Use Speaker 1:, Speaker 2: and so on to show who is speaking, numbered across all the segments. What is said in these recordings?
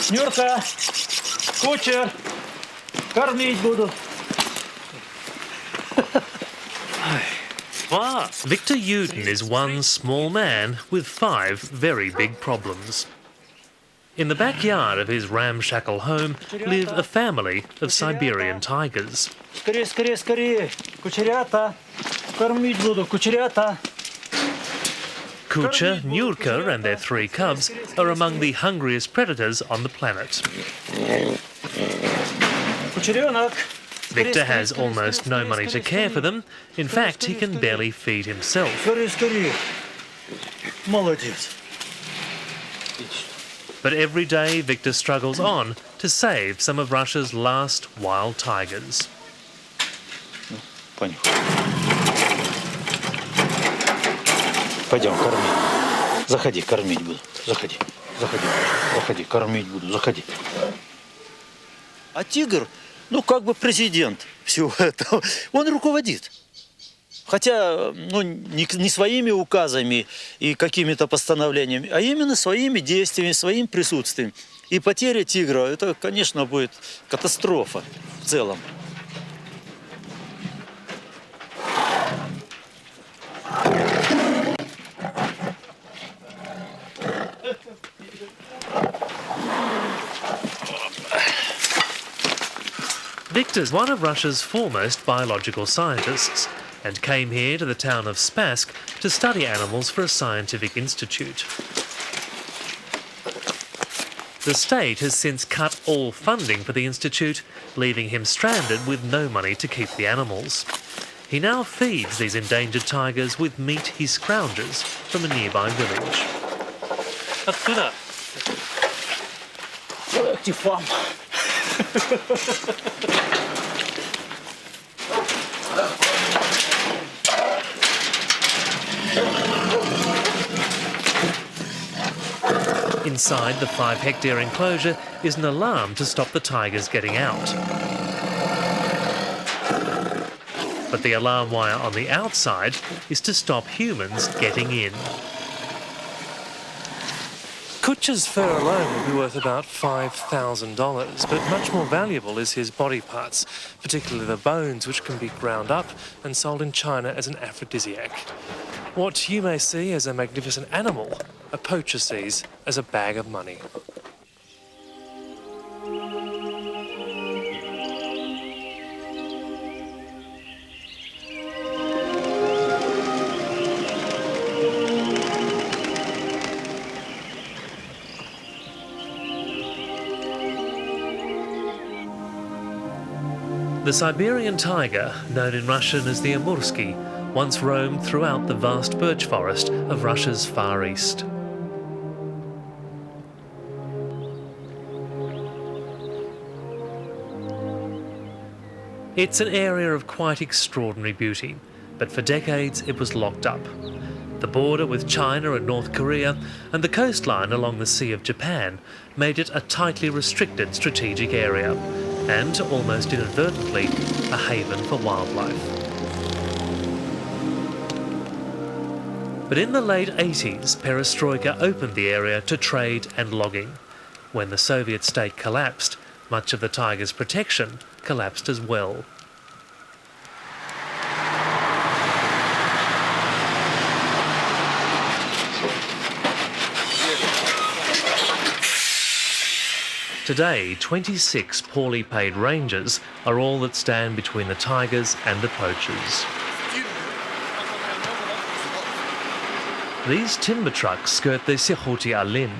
Speaker 1: Нюрка, кучер, кормить буду.
Speaker 2: Victor Yudin is one small man with 5 very big problems. In the backyard of his ramshackle home live a family of Siberian tigers.
Speaker 1: Скорее, скорее, скорее. Кучерята. Кормить буду, кучерята.
Speaker 2: Kucha, Nyurka and their 3 cubs are among the hungriest predators on the planet.
Speaker 1: Кучеренок.
Speaker 2: Victor has almost no money to care for them. In fact, he can barely feed himself.
Speaker 1: Скорее, скорее. Молодец.
Speaker 2: But every day Victor struggles on to save some of Russia's last wild tigers.
Speaker 1: Пойдем, корми. Заходи, кормить буду. Заходи, заходи, заходи, кормить буду, заходи. А тигр, ну, как бы президент всего этого, он руководит. Хотя, ну, не своими указами и какими-то постановлениями, а именно своими действиями, своим присутствием. И потеря тигра, это, конечно, будет катастрофа в целом.
Speaker 2: Victor's one of Russia's foremost biological scientists and came here to the town of Spassk to study animals for a scientific institute. The state has since cut all funding for the institute, leaving him stranded with no money to keep the animals. He now feeds these endangered tigers with meat he scrounges from a nearby village.
Speaker 1: Откуда? Тифам.
Speaker 2: Inside the 5-hectare enclosure is an alarm to stop the tigers getting out. But the alarm wire on the outside is to stop humans getting in. Kucha's fur alone will be worth about $5,000, but much more valuable is his body parts, particularly the bones, which can be ground up and sold in China as an aphrodisiac. What you may see as a magnificent animal, a poacher sees as a bag of money. The Siberian tiger, known in Russian as the Amursky, once roamed throughout the vast birch forest of Russia's Far East. It's an area of quite extraordinary beauty, but for decades it was locked up. The border with China and North Korea and the coastline along the Sea of Japan made it a tightly restricted strategic area, and, almost inadvertently, a haven for wildlife. But in the late 80s, Perestroika opened the area to trade and logging. When the Soviet state collapsed, much of the tiger's protection collapsed as well. Today, 26 poorly paid rangers are all that stand between the tigers and the poachers. These timber trucks skirt the Sikhote-Alin,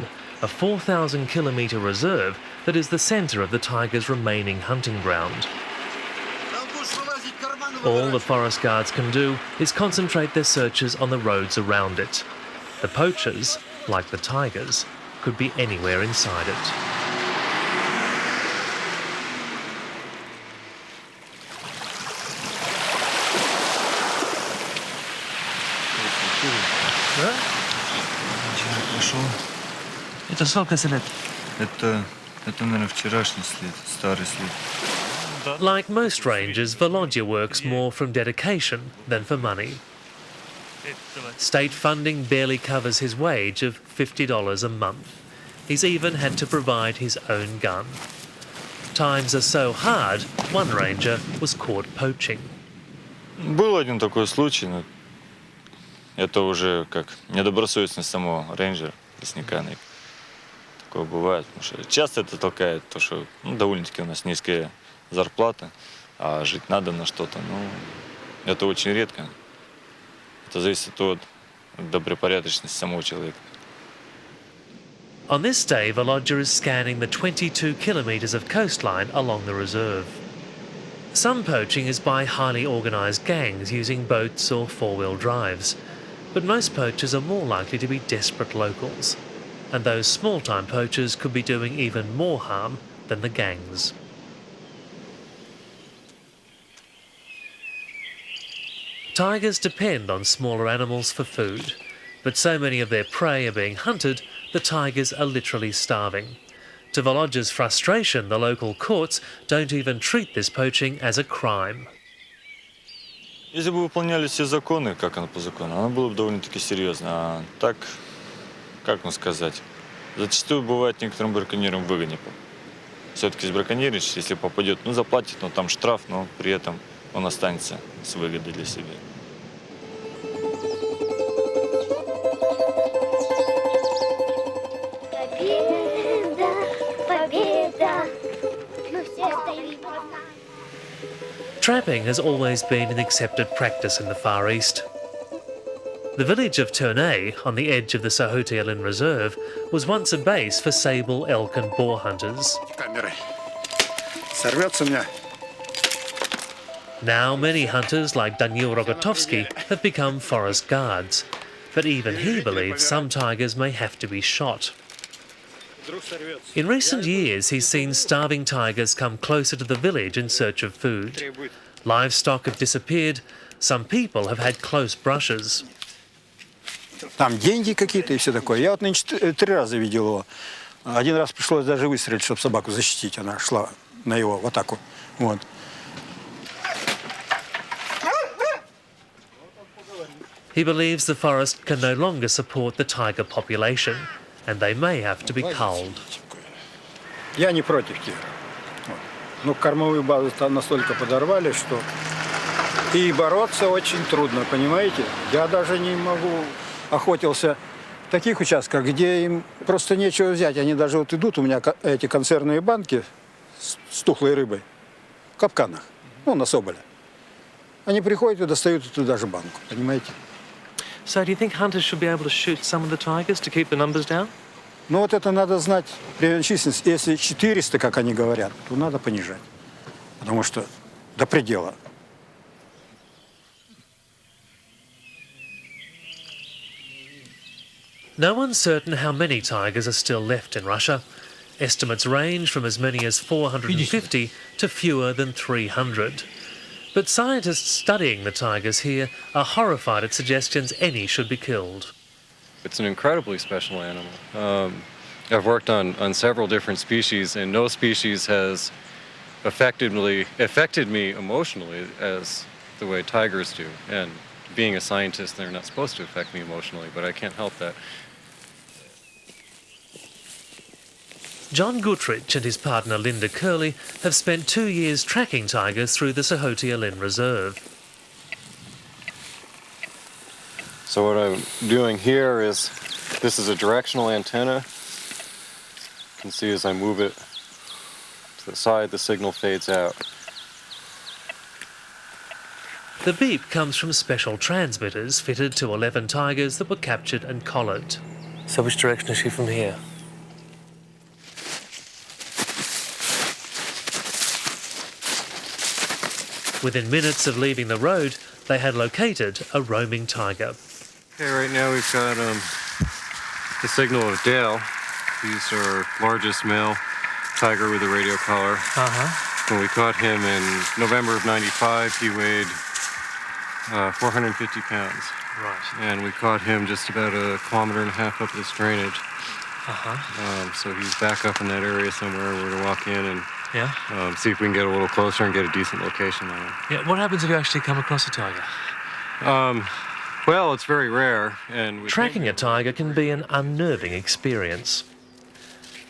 Speaker 2: a 4,000-kilometre reserve that is the centre of the tigers' remaining hunting ground. All the forest guards can do is concentrate their searches on the roads around it. The poachers, like the tigers, could be anywhere inside it.
Speaker 3: Это сколько след? Это, наверное, вчерашний след, старый след.
Speaker 2: Like most rangers, Volodya works more from dedication than for money. State funding barely covers his wage of $50 a month. He's even had to provide his own gun. Times are so hard, one ranger was caught poaching.
Speaker 3: Был один такой случай, но это уже как недобросовестность самого рейнджера, лесника. Такое бывает, потому что часто это толкает то, что довольно-таки у нас низкая зарплата, а жить надо на что-то. Ну, это очень редко. Это зависит от добропорядочности самого человека.
Speaker 2: On this day, Volodya is scanning the 22 kilometres of coastline along the reserve. Some poaching is by highly organised gangs using boats or four-wheel drives, but most poachers are more likely to be desperate locals, and those small-time poachers could be doing even more harm than the gangs. Tigers depend on smaller animals for food, but so many of their prey are being hunted, the tigers are literally starving. To Volodya's frustration, the local courts don't even treat this poaching as a crime.
Speaker 3: Если бы выполнялись все законы, как оно по закону, оно было бы довольно-таки серьезно. А так, как вам сказать, зачастую бывает некоторым браконьерам выгоднее. Все-таки с браконьеришь, если попадет, ну заплатит, но там штраф, но при этом он останется с выгодой для себя.
Speaker 2: Trapping has always been an accepted practice in the Far East. The village of Ternei, on the edge of the Sikhote-Alin reserve, was once a base for sable, elk and boar hunters. Now many hunters like Danill Rogotovsky have become forest guards, but even he believes some tigers may have to be shot. In recent years, he's seen starving tigers come closer to the village in search of food. Livestock have disappeared. Some people have had close brushes.
Speaker 4: Там деньги какие-то и все такое. Я вот нынче 3 раза видел его. Один раз пришлось даже выстрелить, чтобы собаку защитить. Она шла на его в атаку. Вот.
Speaker 2: He believes the forest can no longer support the tiger population, and they may have to be culled.
Speaker 4: Я не против тигра. Вот. Но кормовую базу там настолько подорвали, что и бороться очень трудно, понимаете? Я даже не могу... Охотился в таких участках, где им просто нечего взять. Они даже вот идут, у меня эти консервные банки с тухлой рыбой в капканах, ну, на соболя. Они приходят и достают туда же банку, понимаете?
Speaker 2: So do you think hunters should be able to shoot some of the tigers to keep the numbers down?
Speaker 4: Ну, вот это надо знать, численность. Если 400, как они говорят, то надо понижать. Потому что до предела.
Speaker 2: No one's certain how many tigers are still left in Russia. Estimates range from as many as 450 to fewer than 300. But scientists studying the tigers here are horrified at suggestions any should be killed.
Speaker 5: It's an incredibly special animal. I've worked on several different species, and no species has affected me emotionally as the way tigers do. And being a scientist, they're not supposed to affect me emotionally, but I can't help that.
Speaker 2: John Goodrich and his partner Linda Curley have spent 2 years tracking tigers through the Sikhote-Alin reserve.
Speaker 5: So what I'm doing here is, this is a directional antenna. You can see as I move it to the side, the signal fades out.
Speaker 2: The beep comes from special transmitters fitted to 11 tigers that were captured and collared. So which direction is she from here? Within minutes of leaving the road, they had located a roaming tiger.
Speaker 5: Okay, right now we've got the signal of Dale. He's our largest male tiger with a radio collar. When we caught him in November of '95, he weighed 450 pounds.
Speaker 2: Right.
Speaker 5: And we caught him just about 1.5 kilometers up this drainage. So he's back up in that area somewhere. We're going to walk in and see if we can get a little closer and get a decent location on him.
Speaker 2: Yeah, what happens if you actually come across a tiger?
Speaker 5: Well, it's very rare. And
Speaker 2: Tracking a tiger can be an unnerving experience.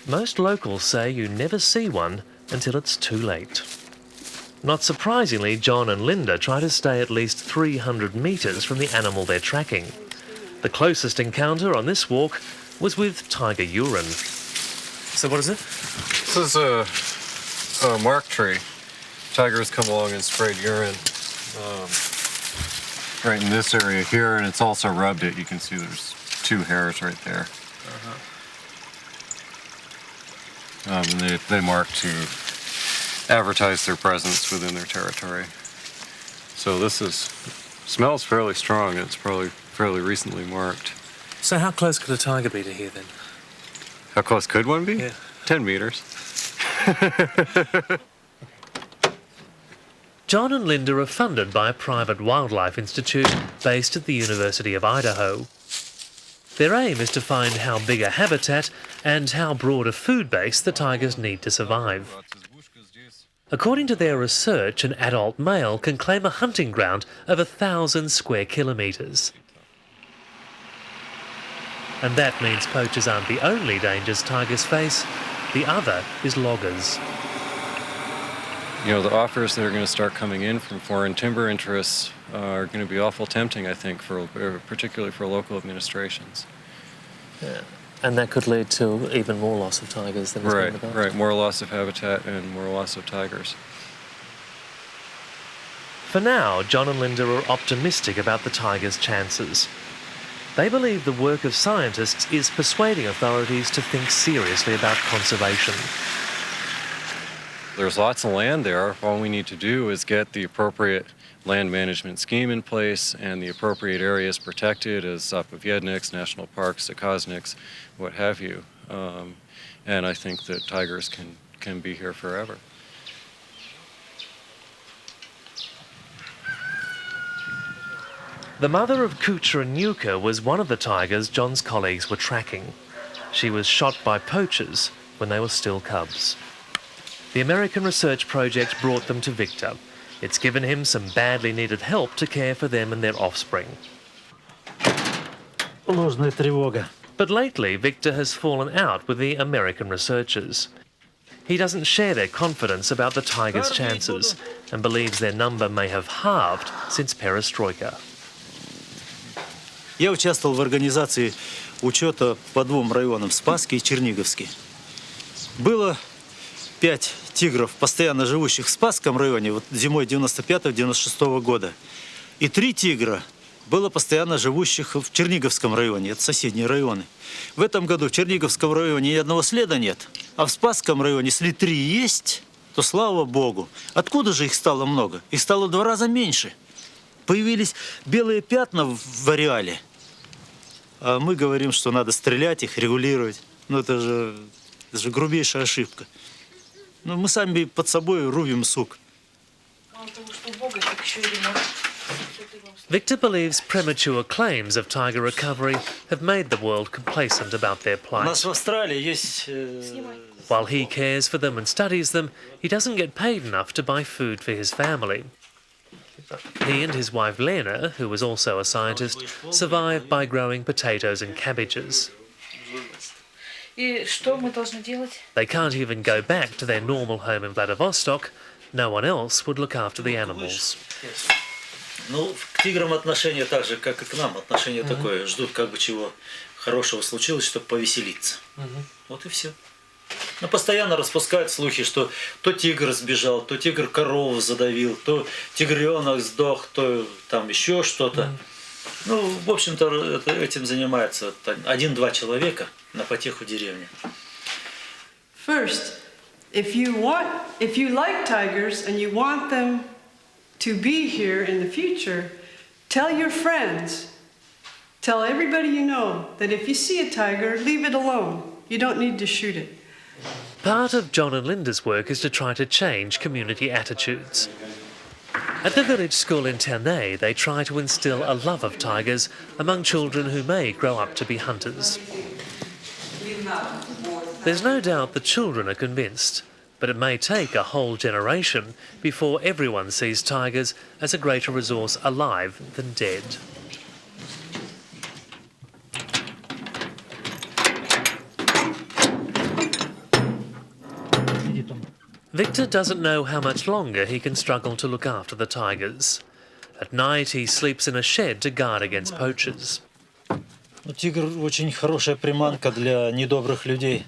Speaker 2: Most locals say you never see one until it's too late. Not surprisingly, John and Linda try to stay at least 300 metres from the animal they're tracking. The closest encounter on this walk was with tiger urine. So what is it?
Speaker 5: This is a mark tree. Tigers come along and sprayed urine right in this area here, and it's also rubbed it. You can see there's 2 hairs right there. And they mark to advertise their presence within their territory. So this smells fairly strong. It's probably fairly recently marked.
Speaker 2: So how close could a tiger be to here then?
Speaker 5: How close could one be?
Speaker 2: Yeah.
Speaker 5: 10 meters.
Speaker 2: John and Linda are funded by a private wildlife institute based at the University of Idaho. Their aim is to find how big a habitat and how broad a food base the tigers need to survive. According to their research, an adult male can claim a hunting ground of 1,000 square kilometres. And that means poachers aren't the only dangers tigers face. The other is loggers.
Speaker 5: You know, the offers that are going to start coming in from foreign timber interests are going to be awful tempting, I think, particularly for local administrations.
Speaker 2: Yeah. And that could lead to even more loss of tigers than
Speaker 5: Right, right. More loss of habitat and more loss of tigers.
Speaker 2: For now, John and Linda are optimistic about the tigers' chances. They believe the work of scientists is persuading authorities to think seriously about conservation.
Speaker 5: There's lots of land there. All we need to do is get the appropriate land management scheme in place and the appropriate areas protected as Zapovedniks, national parks, Sikhote-Alin, what have you. And I think that tigers can be here forever.
Speaker 2: The mother of Kucha and Yuka was one of the tigers John's colleagues were tracking. She was shot by poachers when they were still cubs. The American research project brought them to Victor. It's given him some badly needed help to care for them and their offspring.
Speaker 1: Ложная тревога.
Speaker 2: But lately, Victor has fallen out with the American researchers. He doesn't share their confidence about the tigers' chances and believes their number may have halved since Perestroika.
Speaker 1: Я участвовал в организации учета по 2 районам, Спасский и Черниговский. Было 5 тигров, постоянно живущих в Спасском районе, вот зимой 95-96 года. И 3 тигра было постоянно живущих в Черниговском районе, это соседние районы. В этом году в Черниговском районе ни одного следа нет, а в Спасском районе, если 3 есть, то слава богу. Откуда же их стало много? Их стало в 2 раза меньше. Появились белые пятна в ареале. А мы говорим, что надо стрелять их, регулировать. Ну это же грубейшая ошибка. Но мы сами под собой рубим сук.
Speaker 2: Victor believes premature claims of tiger recovery have made the world complacent about their
Speaker 1: У нас
Speaker 2: plight.
Speaker 1: в Австралии есть...
Speaker 2: While he cares for them and studies them, he doesn't get paid enough to buy food for his family. He and his wife Lena, who was also a scientist, survive by growing potatoes and cabbages.
Speaker 6: И что мы должны делать?
Speaker 2: They can't even go back to their normal home in Vladivostok. No one else would look after the animals.
Speaker 1: Ну, к тиграм отношение так же, как и к нам. Отношение такое. Ждут, как бы чего хорошего случилось, чтобы повеселиться. Вот и все. Но постоянно распускают слухи, что то тигр сбежал, то тигр корову задавил, то тигренок сдох, то там еще что-то. Ну, в общем-то, этим занимается 1-2 человека на потеху деревни.
Speaker 7: First, if you like tigers and you want them to be here in the future, tell your friends, tell everybody you know that if you see a tiger, leave it alone. You don't need to shoot it.
Speaker 2: Part of John and Linda's work is to try to change community attitudes. At the village school in Ternei, they try to instill a love of tigers among children who may grow up to be hunters. There's no doubt the children are convinced, but it may take a whole generation before everyone sees tigers as a greater resource alive than dead. Victor doesn't know how much longer he can struggle to look after the tigers. At night he sleeps in a shed to guard against poachers.
Speaker 1: Ну, тигр очень хорошая приманка для недобрых людей.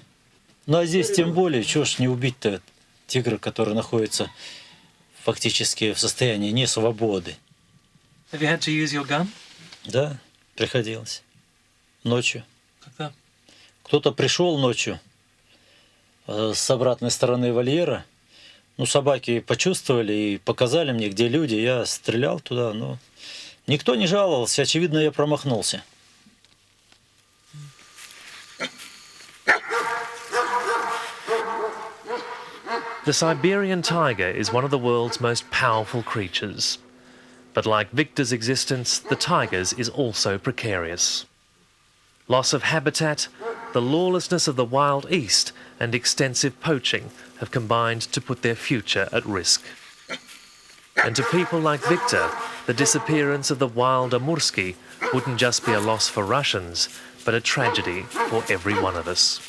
Speaker 1: Ну а здесь тем более, чего ж не убить-то тигра, который находится фактически в состоянии несвободы.
Speaker 2: Have you had to use your gun?
Speaker 1: Да, приходилось. Ночью.
Speaker 2: Когда?
Speaker 1: Кто-то пришел ночью с обратной стороны вольера. Ну, собаки почувствовали и показали мне, где люди. Я стрелял туда, но никто не жаловался. Очевидно, я промахнулся.
Speaker 2: The Siberian tiger is one of the world's most powerful creatures. But like Victor's existence, the tiger's is also precarious. Loss of habitat, the lawlessness of the Wild East, and extensive poaching have combined to put their future at risk. And to people like Victor, the disappearance of the wild Amursky wouldn't just be a loss for Russians, but a tragedy for every one of us.